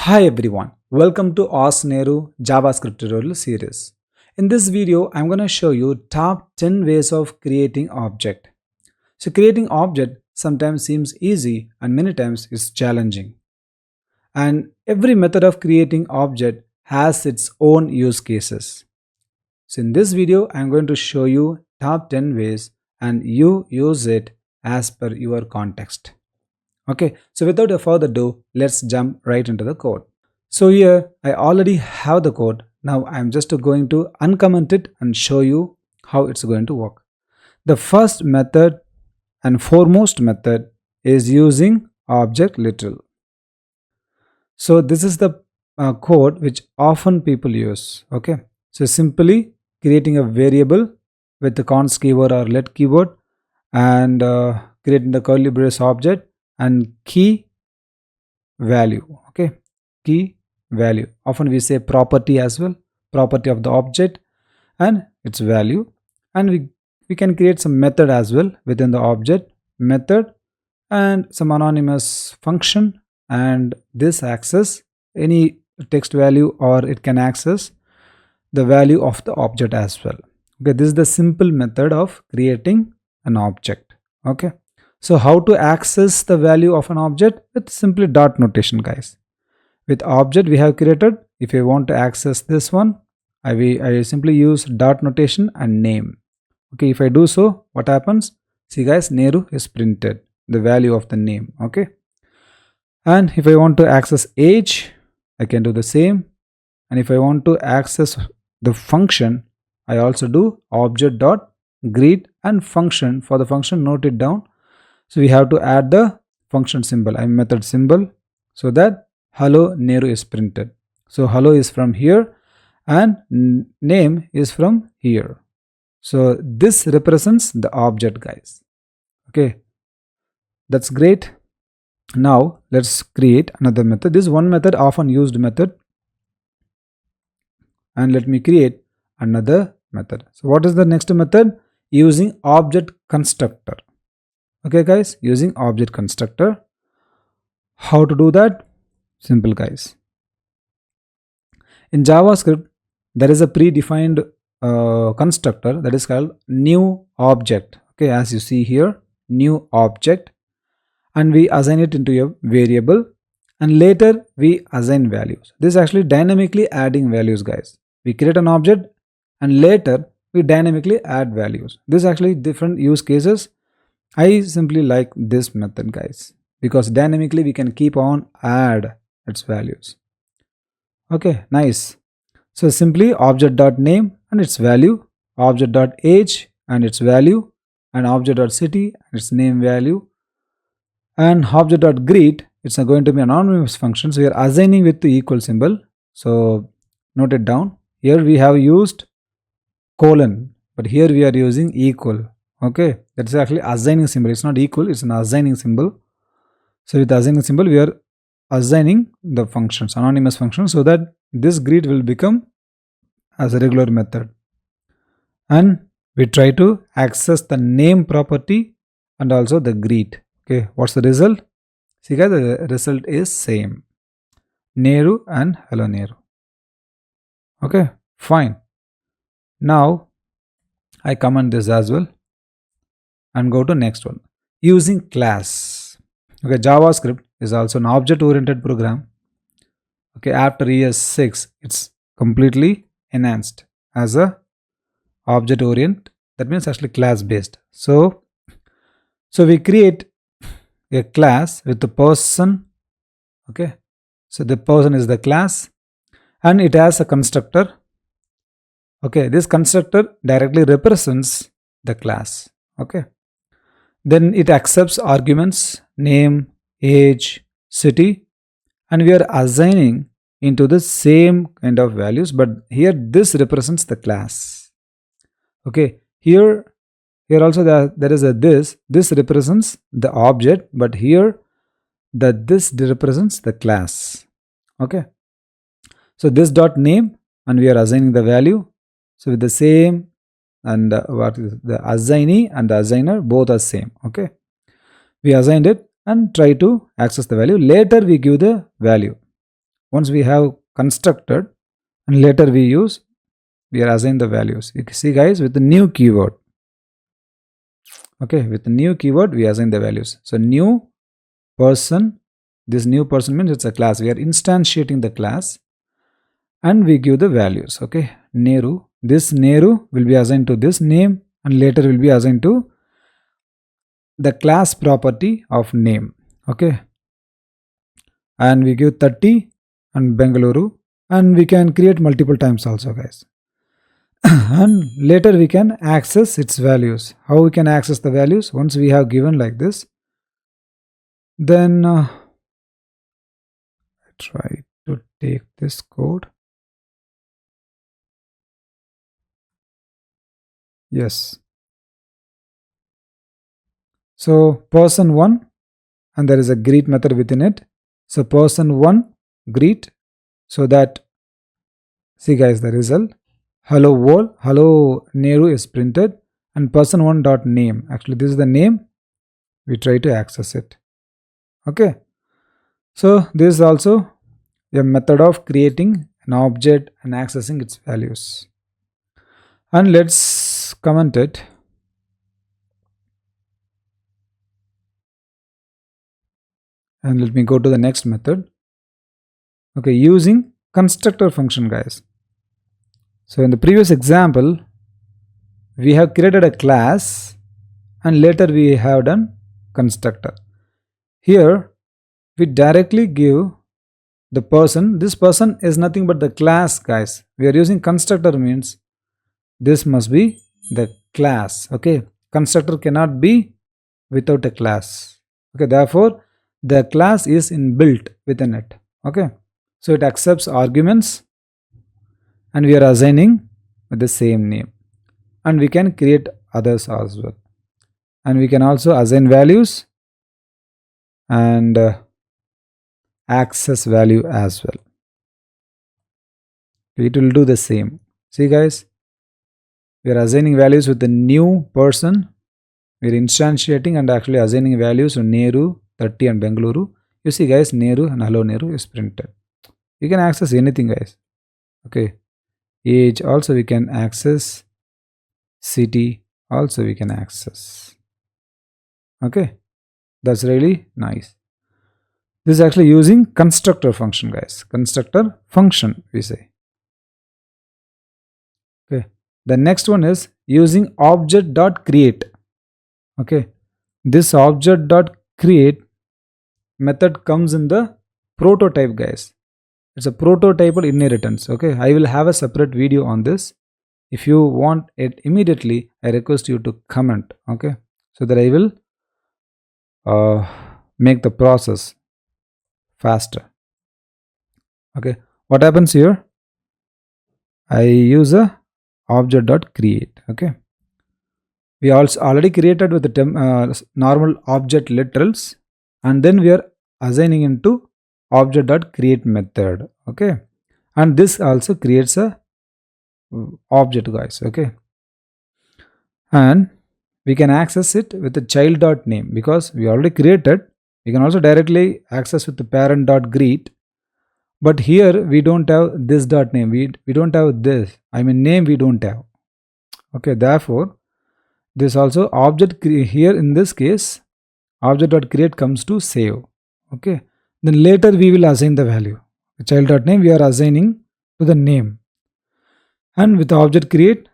Hi everyone, welcome to Nehru JavaScript tutorial series. In this video, I'm going to show you top 10 ways of creating object. So creating object sometimes seems easy and many times it's challenging. And every method of creating object has its own use cases. So in this video, I'm going to show you top 10 ways and you use it as per your context. Okay, so without a further ado, let's jump right into the code. So here I already have the code. Now I'm just going to uncomment it and show you how it's going to work. The first method and foremost method is using object literal. So this is the code which often people use. Okay, so simply creating a variable with the const keyword or let keyword and creating the curly brace object and key value. Okay, key value, often we say property as well, property of the object and its value, and we can create some method as well within the object method and some anonymous function, and this access any text value or it can access the value of the object as well. Okay, this is the simple method of creating an object. Okay, so how to access the value of an object? With simply dot notation, guys. With object we have created, if I want to access this one, I simply use dot notation and name. Okay, if I do so, what happens? See guys, Nehru is printed, the value of the name. Okay, and if I want to access age, I can do the same. And if I want to access the function, I also do object.greet and function. For the function, note it down. So we have to add the function symbol, method symbol, so that hello Nehru is printed. So hello is from here and name is from here. So this represents the object, guys. Okay, that's great. Now let's create another method. This is one method, often used method, and let me create another method. So what is the next method? Using object constructor. Okay guys, using object constructor. How to do that? Simple guys. In JavaScript, there is a predefined constructor that is called new object. Okay, as you see here, new object, and we assign it into a variable, and later we assign values. This is actually dynamically adding values, guys. We create an object and later we dynamically add values. This is actually different use cases. I simply like this method, guys, because dynamically we can keep on add its values. Okay, nice. So simply object.name and its value, object.age and its value, and object.city and its name value, and object.greet, it's going to be an anonymous function. So we are assigning with the equal symbol. So note it down. Here we have used colon, but here we are using equal. Okay, that's actually assigning symbol. It's not equal, it's an assigning symbol. So with the assigning symbol, we are assigning the functions, anonymous functions, so that this greet will become as a regular method. And we try to access the name property and also the greet. Okay, what's the result? See guys, the result is same, Nehru and hello Nehru. Okay, fine. Now I comment this as well and go to next one, using class. Okay, JavaScript is also an object oriented program. Okay, after ES6 it's completely enhanced as a object orient, that means actually class based. So we create a class with the person. Okay, so the person is the class and it has a constructor. Okay, this constructor directly represents the class. Okay, then it accepts arguments name, age, city, and we are assigning into the same kind of values, but here this represents the class. Okay, here also there is a this represents the object, but here this represents the class. Okay, so this dot name and we are assigning the value. So with the same, and what is the assignee and the assigner both are same. Okay, we assigned it and try to access the value. Later we give the value. once we have constructed and later we are assign the values. You can see guys, with the new keyword. Okay, with the new keyword we assign the values. So new person, this new person means it's a class. We are instantiating the class and we give the values. Okay, Nehru, this Nehru will be assigned to this name and later will be assigned to the class property of name. Okay, and we give 30 and Bengaluru, and we can create multiple times also guys. And later we can access its values. How we can access the values? Once we have given like this, then try to take this code. Yes. So person 1, and there is a greet method within it. So person 1 greet, so that, see guys, the result, hello world, hello Nehru is printed, and person 1 dot name, actually this is the name, we try to access it. Okay, so this is also a method of creating an object and accessing its values. And let's comment it. And let me go to the next method. Okay, using constructor function guys. So in the previous example, we have created a class and later we have done constructor. Here we directly give the person, this person is nothing but the class guys. We are using constructor means this must be the class. Okay, constructor cannot be without a class. Okay, therefore the class is inbuilt within it. Okay, so it accepts arguments and we are assigning with the same name, and we can create others as well, and we can also assign values and access value as well. It will do the same. See guys, we are assigning values with the new person, we are instantiating and actually assigning values to Nehru, 30 and Bengaluru. You see guys, Nehru and hello Nehru is printed. You can access anything guys. Okay, age also we can access, city also we can access. Okay, that's really nice. This is actually using constructor function guys. Constructor function we say. Okay, the next one is using Object.create. Okay, this Object.create method comes in the prototype guys. It's a prototypal inheritance. Okay, I will have a separate video on this. If you want it immediately, I request you to comment. Okay, so that I will make the process faster. Okay, what happens here? I use a Object.create. Okay, we also already created with the normal object literals, and then we are assigning into Object.create method. Okay, and this also creates a object guys. Okay, and we can access it with the child.name because we already created. We can also directly access with the parent.greet, but here we don't have this dot name, we don't have this, I mean name we don't have. Okay, therefore this also object here in this case Object.create comes to save. Okay, then later we will assign the value. The child.name we are assigning to the name, and with Object.create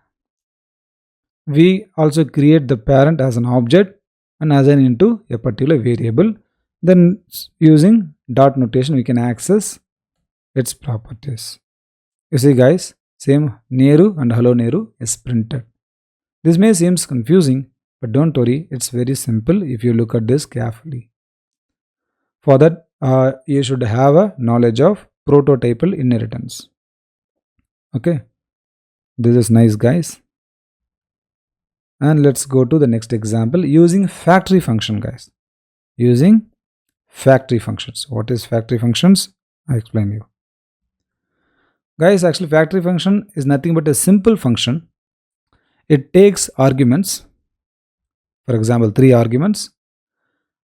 we also create the parent as an object and assign into a particular variable. Then using dot notation we can access its properties. You see guys, same Nehru and hello Nehru is printed. This may seem confusing, but don't worry, it's very simple if you look at this carefully. For that you should have a knowledge of prototypal inheritance. Okay, this is nice guys. And let's go to the next example using factory function guys. Using factory functions. What is factory functions? I explain you. Guys, actually factory function is nothing but a simple function. It takes arguments, for example 3 arguments,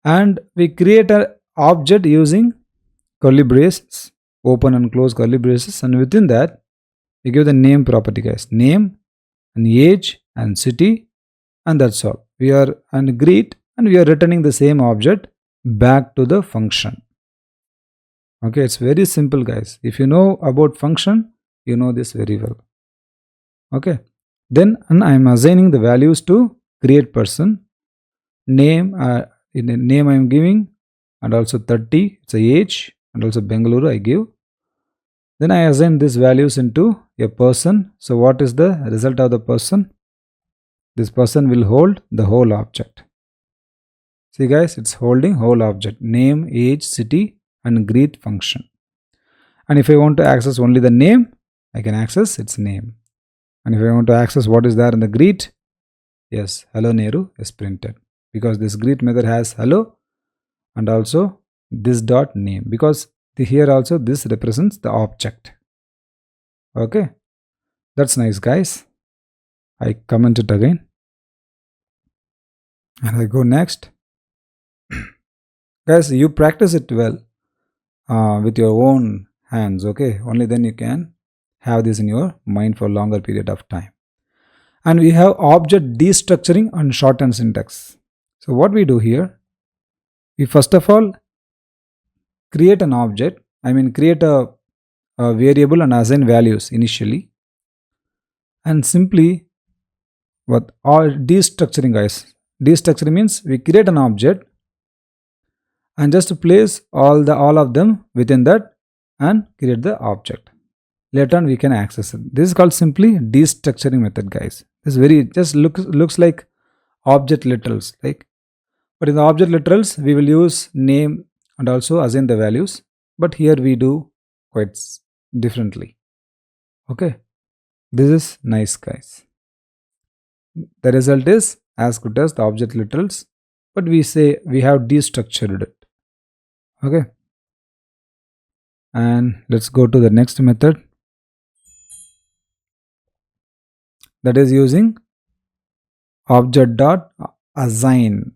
and we create an object using curly braces open and close curly braces, and within that we give the name property, guys. Name and age and city, and that's all. We are and greet, and we are returning the same object back to the function. Okay, it's very simple, guys. If you know about function, you know this very well. Okay, then and I am assigning the values to create person. Name, in the name I am giving, and also 30, it's a age, and also Bengaluru I give. Then I assign these values into a person. So what is the result of the person? This person will hold the whole object. See, guys, it's holding whole object, name, age, city, and greet function. And if I want to access only the name, I can access its name. And if I want to access what is there in the greet, yes, hello Nehru is printed, because this greet method has hello and also this dot name, because here also this represents the object. Okay, that's nice, guys. I comment it again and I go next. Guys, you practice it well with your own hands. Okay, only then you can have this in your mind for a longer period of time. And we have object destructuring and shorthand syntax. So what we do here, we first of all create an object, create a variable and assign values initially, and simply what all destructuring, guys. Destructuring means we create an object and just place all of them within that and create the object. Later on we can access it. This is called simply destructuring method, guys. This very just looks like object literals, like, but in the object literals we will use name and also assign the values, but here we do quite differently. Okay, this is nice, guys. The result is as good as the object literals, but we say we have destructured it. Okay, and let's go to the next method, that is using object.assign.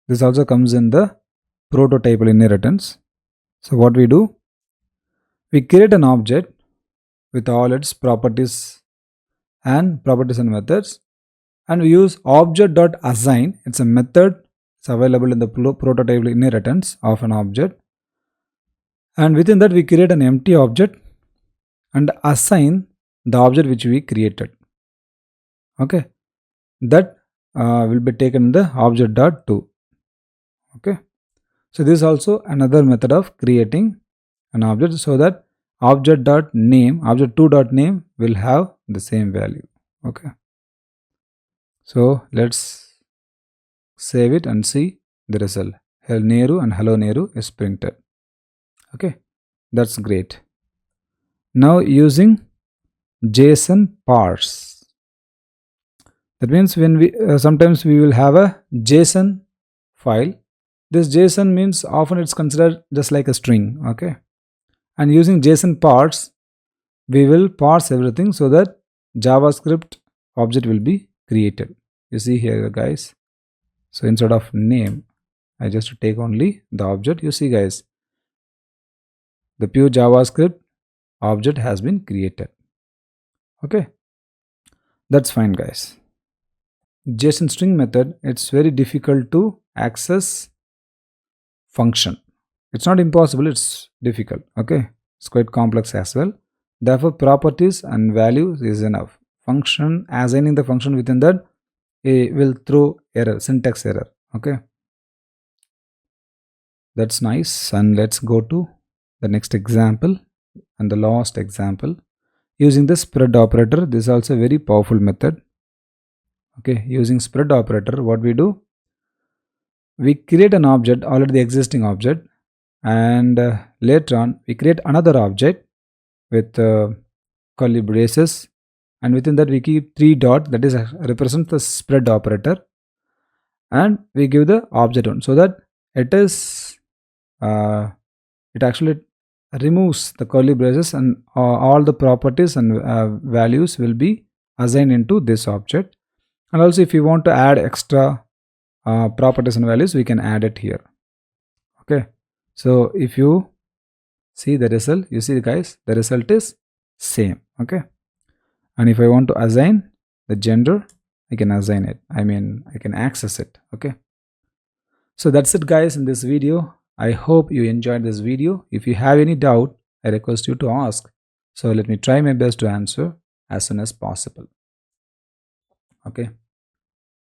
This also comes in the prototypal inheritance. So what we do, we create an object with all its properties and methods, and we use object.assign. It's a method. It's available in the prototypal inheritance of an object, and within that we create an empty object and assign the object which we created. Okay, that will be taken in the object.to. Okay, so this is also another method of creating an object, so that object.name, object2.name will have the same value. Okay, so let's save it and see the result. Hello Nehru and hello Nehru is printed. Okay, that's great. Now using JSON parse. That means when we sometimes we will have a JSON file. This JSON means often it's considered just like a string. Okay, and using JSON parse, we will parse everything so that JavaScript object will be created. You see here, guys. So instead of name, I just take only the object. You see, guys, the pure JavaScript object has been created. Okay, that's fine, guys. JSON string method, it's very difficult to access function. It's not impossible, it's difficult. Okay, it's quite complex as well. Therefore properties and values is enough. Function, assigning the function within that, it will throw error, syntax error. Okay, that's nice. And let's go to the next example and the last example using the spread operator. This is also a very powerful method. Okay, using spread operator, what we do, we create an object, already the existing object, and later on we create another object with curly braces, and within that we keep 3 dot, that is represents the spread operator, and we give the object one, so that it is it actually removes the curly braces, and all the properties and values will be assigned into this object. And also if you want to add extra properties and values, we can add it here. Okay, so if you See the result, you see guys, the result is same. Okay, and if I want to assign the gender, I can assign it, I can access it. Okay, so that's it guys in this video. I hope you enjoyed this video. If you have any doubt, I request you to ask. So let me try my best to answer as soon as possible. Okay,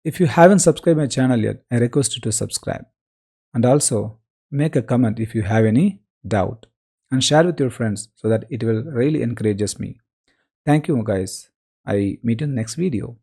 if you haven't subscribed my channel yet, I request you to subscribe, and also make a comment if you have any doubt, and share with your friends so that it will really encourages me. Thank you guys. I meet you in the next video.